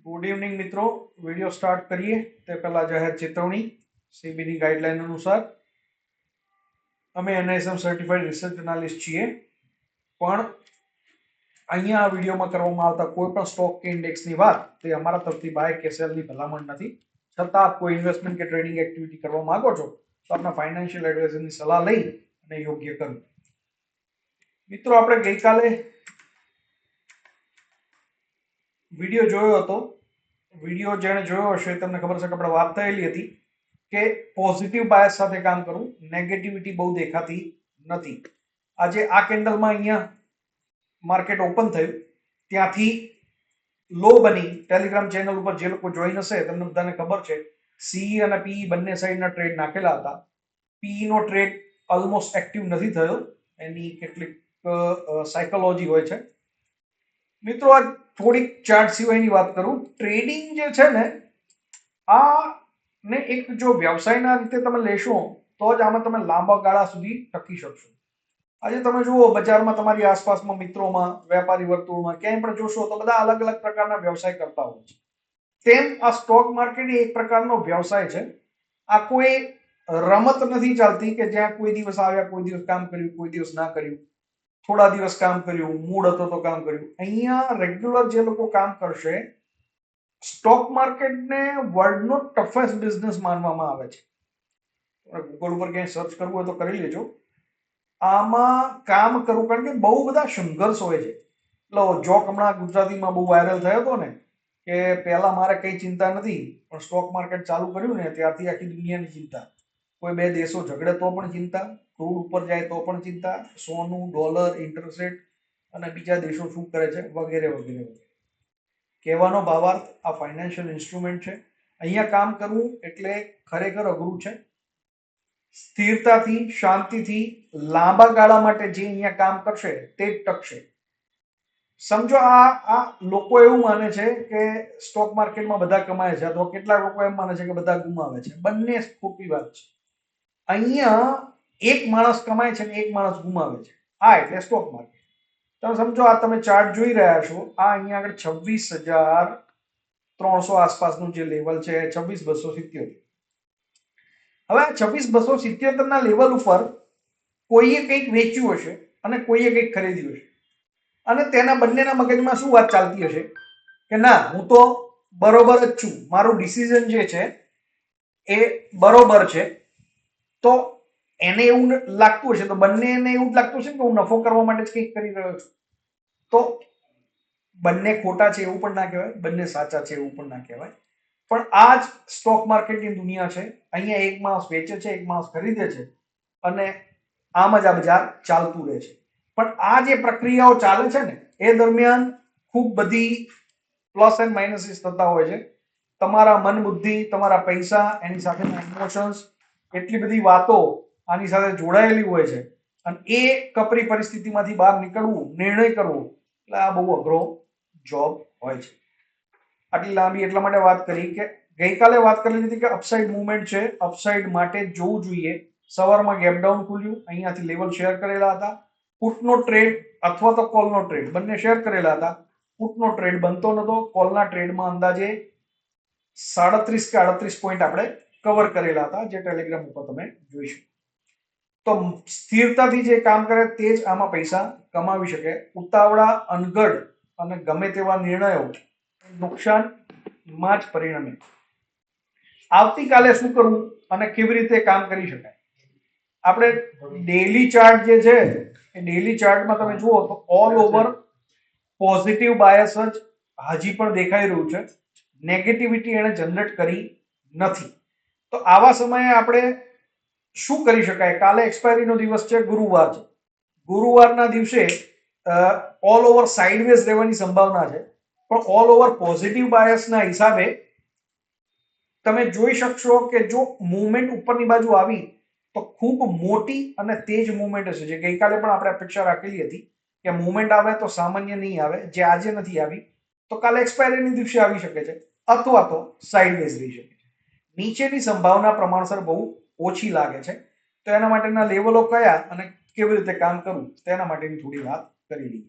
Good evening મિત્રો. Video start કરીએ તે પહેલા જાહેર ચેતવણી. સીબીની ગાઈડલાઈન અનુસાર અમે એનઆઈએસએમ સર્ટિફાઈડ રિસર્ચ એનાલિસ્ટ છીએ, પણ અહીંયા આ વિડીયોમાં કરવામાં આવતા કોઈ પણ સ્ટોક કે ઇન્ડેક્સની વાત તે અમારા તરફથી બાય કે સેલની ભલામણ નથી. છતાં આપ કોઈ ઇન્વેસ્ટમેન્ટ કે ટ્રેડિંગ એક્ટિવિટી કરવા માંગો છો તો આપના ફાઇનાન્શિયલ એડવાઇઝરની સલાહ લઈ અને યોગ્ય કરો. મિત્રો, આપણે ગઈકાલે વિડીયો જોયો હતો. વિડીયો જેણે જોયો હશે તમને ખબર છે કે આપણે વાત થયેલી હતી કે પોઝિટિવ બાયસ સાથે કામ કરવું, નેગેટિવિટી બહુ દેખાતી નથી. આજે આ કેન્ડલમાં અહીંયા માર્કેટ ઓપન થયું, ત્યાંથી લો બની. ટેલિગ્રામ ચેનલ ઉપર જે લોકો જોઈન હશે તમને બધાને ખબર છે સીઈ અને પીઈ બંને સાઈડના ટ્રેડ નાખેલા હતા. પીઈ નો ટ્રેડ ઓલમોસ્ટ એક્ટિવ નથી થયો, એની કેટલીક સાયકોલોજી હોય છે. મિત્રો, આ થોડીક ચાર્ટ સિવાયની વાત કરું. ટ્રેડિંગ જે છે ને, આ ને એક જો વ્યવસાયના રીતે તમે લેશો તો જ આમાં તમે લાંબા ગાળા સુધી ટકી શકશો. આજે તમે જુઓ બજારમાં, તમારી આસપાસમાં, મિત્રોમાં, વેપારી વર્તુળમાં ક્યાંય પણ જોશો તો બધા અલગ અલગ પ્રકારના વ્યવસાય કરતા હોય છે. તેમ આ સ્ટોક માર્કેટ એક પ્રકારનો વ્યવસાય છે. આ કોઈ રમત નથી ચાલતી કે જ્યાં કોઈ દિવસ આવ્યા, કોઈ દિવસ કામ કર્યું, કોઈ દિવસ ના કર્યું, થોડા દિવસ કામ કર્યું, મૂડ હતો તો કામ કર્યું. અહીંયા રેગ્યુલર જે લોકો કામ કરશે, સ્ટોક માર્કેટને વર્લ્ડનો ટફેસ્ટ બિઝનેસ માનવામાં આવે છે. ગૂગલ ઉપર ક્યાંય સર્ચ કરવું હોય તો કરી લેજો. આમાં કામ કરવું, કારણ કે બહુ બધા સંઘર્ષ હોય છે. એટલે જોક હમણાં ગુજરાતીમાં બહુ વાયરલ થયો હતો ને કે પહેલા મારે કઈ ચિંતા નથી, પણ સ્ટોક માર્કેટ ચાલુ કર્યું ને ત્યારથી આખી દુનિયાની ચિંતા. કોઈ બે દેશો ઝઘડે તો પણ ચિંતા, ક્રૂડ ઉપર જાય તો પણ ચિંતા, સોનું, ડોલર, ઇન્ટરેસ્ટ રેટ અને બીજા દેશો શું કરે છે વગેરે વગેરે વગેરે. કહેવાનો ભાવાર્થ આ ફાઇનાન્શિયલ ઇન્સ્ટ્રુમેન્ટ છે. અહીંયા કામ કરવું એટલે ખરેખર અઘરું છે. સ્થિરતાથી, શાંતિથી લાંબા ગાળા માટે જે અહીંયા કામ કરશે તે જ ટકશે. સમજો, આ લોકો એવું માને છે કે સ્ટોક માર્કેટમાં બધા કમાય છે, અથવા કેટલાક લોકો એમ માને છે કે બધા ગુમાવે છે. બંને ખોટી વાત છે. અહીંયા એક માણસ કમાય છે ને એક માણસ ગુમાવે છે. આ એટલે સ્ટોક માર્કેટ. તમે સમજો, આ તમે ચાર્ટ જોઈ રહ્યા છો, આ અહીંયા આગળ 26,300 આસપાસનું જે લેવલ છે, 26,277. હવે આ 26,277 ના લેવલ ઉપર કોઈએ કંઈક વેચ્યું હશે અને કોઈએ કંઈક ખરીદ્યું હશે, અને તેના બંનેના મગજમાં શું વાત ચાલતી હશે કે ના, હું તો બરોબર જ છું, મારું ડિસિઝન જે છે એ બરોબર છે. તો એને એવું લાગતું હશે, તો બંનેને એવું લાગતું હશે કે હું નફો કરવા માટે જ કંઈક કરી રહ્યો છું. તો બંને ખોટા છે એવું પણ ના કહેવાય, બંને સાચા છે એવું પણ ના કહેવાય. પણ આ જ સ્ટોક માર્કેટની દુનિયા છે. અહીંયા એક માણસ વેચે છે, એક માણસ ખરીદે છે, અને આમ જ આ બજાર ચાલતું રહે છે. પણ આ જે પ્રક્રિયાઓ ચાલે છે ને, એ દરમિયાન ખૂબ બધી પ્લસ એન્ડ માઇનસીસ થતા હોય છે. તમારા મન બુદ્ધિ, તમારા પૈસા, એની સાથેના ઇમોશન્સ, એટલી બધી વાતો આની સાથે જોડાયેલી હોય છે. અને એ કપરી પરિસ્થિતિમાંથી બહાર નીકળવું, નિર્ણય કરવો, એટલે આ બહુ અઘરો જોબ હોય છે. આટલી લાંબી એટલા માટે વાત કરી કે ગઈકાલે વાત કરી લીધી કે અપસાઇડ મુવમેન્ટ છે, અપસાઇડ માટે જોવું જોઈએ. સવારમાં ગેપ ડાઉન ખુલ્યું, અહીંયાથી લેવલ શેર કરેલા હતા. પુટનો ટ્રેડ અથવા તો કોલનો ટ્રેડ બંને શેર કરેલા હતા. પુટનો ટ્રેડ બનતો નતો, કોલના ટ્રેડમાં અંદાજે 37 કે 38 પોઈન્ટ આપણે કવર કરેલા હતા, જે ટેલિગ્રામ ઉપર તમે જોઈ શકો. તો સ્થિરતાથી જે કામ કરે તે જ આમાં પૈસા કમાવી શકે. ઉતાવળા, અનગઢ અને ગમે તેવા નિર્ણયો નુકસાનમાં જ પરિણમે. આવતીકાલે શું કરવું અને કેવી રીતે કામ કરી શકાય? આપણે ડેઈલી ચાર્ટ જે છે, એ ડેઈલી ચાર્ટમાં તમે જુઓ તો ઓલ ઓવર પોઝિટિવ બાયસ જ હજી પણ દેખાઈ રહ્યું છે. નેગેટિવિટી એને જનરેટ કરી નથી. તો આવા સમયે આપણે શું કરી શકાય? કાલે એક્સપાયરીનો દિવસ છે, ગુરુવાર છે. ગુરુવારના દિવસે ઓલ ઓવર સાઇડવેઝ રહેવાની સંભાવના છે, પણ ઓલ ઓવર પોઝિટિવ બાયસના હિસાબે તમે જોઈ શકશો કે જો મૂવમેન્ટ ઉપરની બાજુ આવી તો ખૂબ મોટી અને તેજ મૂવમેન્ટ હશે. જે ગઈકાલે પણ આપણે અપેક્ષા રાખેલી હતી કે મૂવમેન્ટ આવે તો સામાન્ય નહીં આવે, જે આજે નથી આવી તો કાલે એક્સપાયરીના દિવસે આવી શકે છે, અથવા તો સાઇડવેઝ રહી શકે છે. નીચેની સંભાવના પ્રમાણસર બહુ ઓછી લાગે છે. તો એના માટેના લેવલો કયા અને કેવી રીતે કામ કરવું તેના માટેની થોડી વાત કરી લઈએ.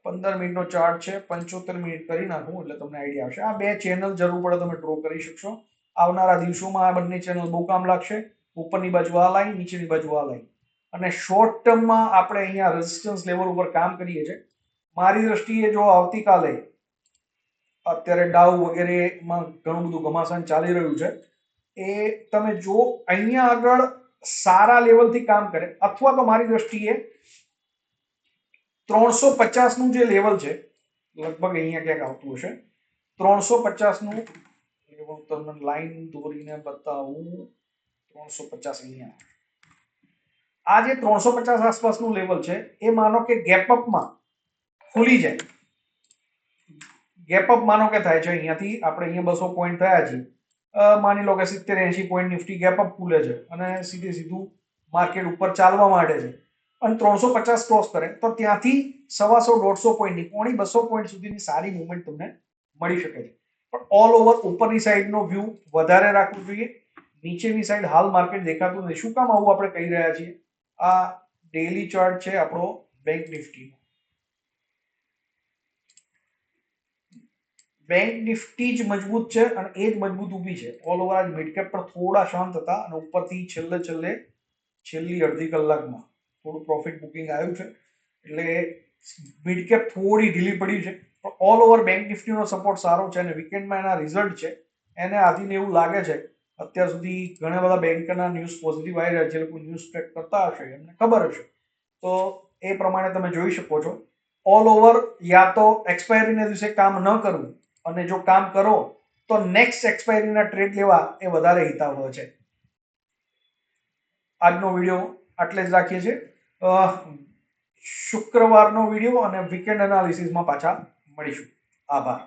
15 મિનિટનો ચાર્ટ છે, 75 મિનિટ કરી નાખું એટલે તમને આઈડિયા આવશે. આ બે ચેનલ જરૂર પડે તમે ડ્રો કરી શકશો. આવનારા દિવસોમાં આ બંને ચેનલ બહુ કામ લાગશે. ઉપરની બાજુ આ લાઈન, નીચેની બાજુ આ લાઈન. અને શોર્ટ ટર્મમાં આપણે અહીંયા રેઝિસ્ટન્સ લેવલ ઉપર કામ કરીએ છીએ. મારી દ્રષ્ટિએ જો આવતીકાલે અત્યારે ડાઉ વગેરેમાં ઘણું બધું ઘમાસાન ચાલી રહ્યું છે, એ તમે જો અહીંયા આગળ સારા લેવલથી કામ કરે, અથવા તો મારી દ્રષ્ટિએ 350 નું જે લેવલ છે, લગભગ અહીંયા ક્યાંક આવતું હશે, 350 નું લેવલ તમને લાઈન દોરીને બતાવું. 350 અહીંયા, આ જે 350 આસપાસનું લેવલ છે, એ માનો કે ગેપઅપમાં ખુલી જાય. ગેપઅપ માનો કે થાય છે અહીંયાથી, આપણે અહીંયા 200 પોઈન્ટ થયા છે, માની લો કે 70-80 પોઈન્ટ નિફ્ટી ગેપઅપ ખુલે છે અને સીધું માર્કેટ ઉપર ચાલવા માંડે છે અને 350 ક્રોસ કરે તો ત્યાંથી 150-150 પોઈન્ટની પોણી 200 પોઈન્ટ સુધીની સારી મુવમેન્ટ તમને મળી શકે છે. પણ ઓલ ઓવર ઉપરની સાઈડનો વ્યૂ વધારે રાખવું જોઈએ. નીચેની સાઈડ હાલ માર્કેટ દેખાતું નથી. શું કામ આવું આપણે કહી રહ્યા છીએ? આ ડેઈલી ચાર્ટ છે આપણો બેંક નિફ્ટી. બેંક નિફ્ટી જ મજબૂત છે અને એ જ મજબૂત ઊભી છે. ઓલ ઓવર આજ મિડ કેપ પર થોડા શાંત હતા અને ઉપરથી છેલ્લી અડધી કલાકમાં થોડું પ્રોફિટ બુકિંગ આવ્યું છે, એટલે મિડ કેપ થોડી ઢીલી પડી છે. પણ ઓલ ઓવર બેંક નિફ્ટીનો સપોર્ટ સારો છે અને વીકેન્ડમાં એના રિઝલ્ટ છે, એને આધીને એવું લાગે છે. અત્યાર સુધી ઘણા બધા બેંકના ન્યૂઝ પોઝિટિવ આવી રહ્યા છે. જે લોકો ન્યૂઝ ટ્રેક કરતા હશે એમને ખબર હશે, તો એ પ્રમાણે તમે જોઈ શકો છો. ઓલ ઓવર યા તો એક્સપાયરીના દિવસે કામ ન કરવું, અને જો કામ કરો તો નેક્સ્ટ એક્સપાયરીના ટ્રેડ લેવા એ વધારે હિતાવહ છે. આજનો વિડીયો આટલે જ રાખીએ છીએ. શુક્રવારનો વિડીયો અને વીકેન્ડ એનાલિસિસમાં પાછા મળીશું. આભાર.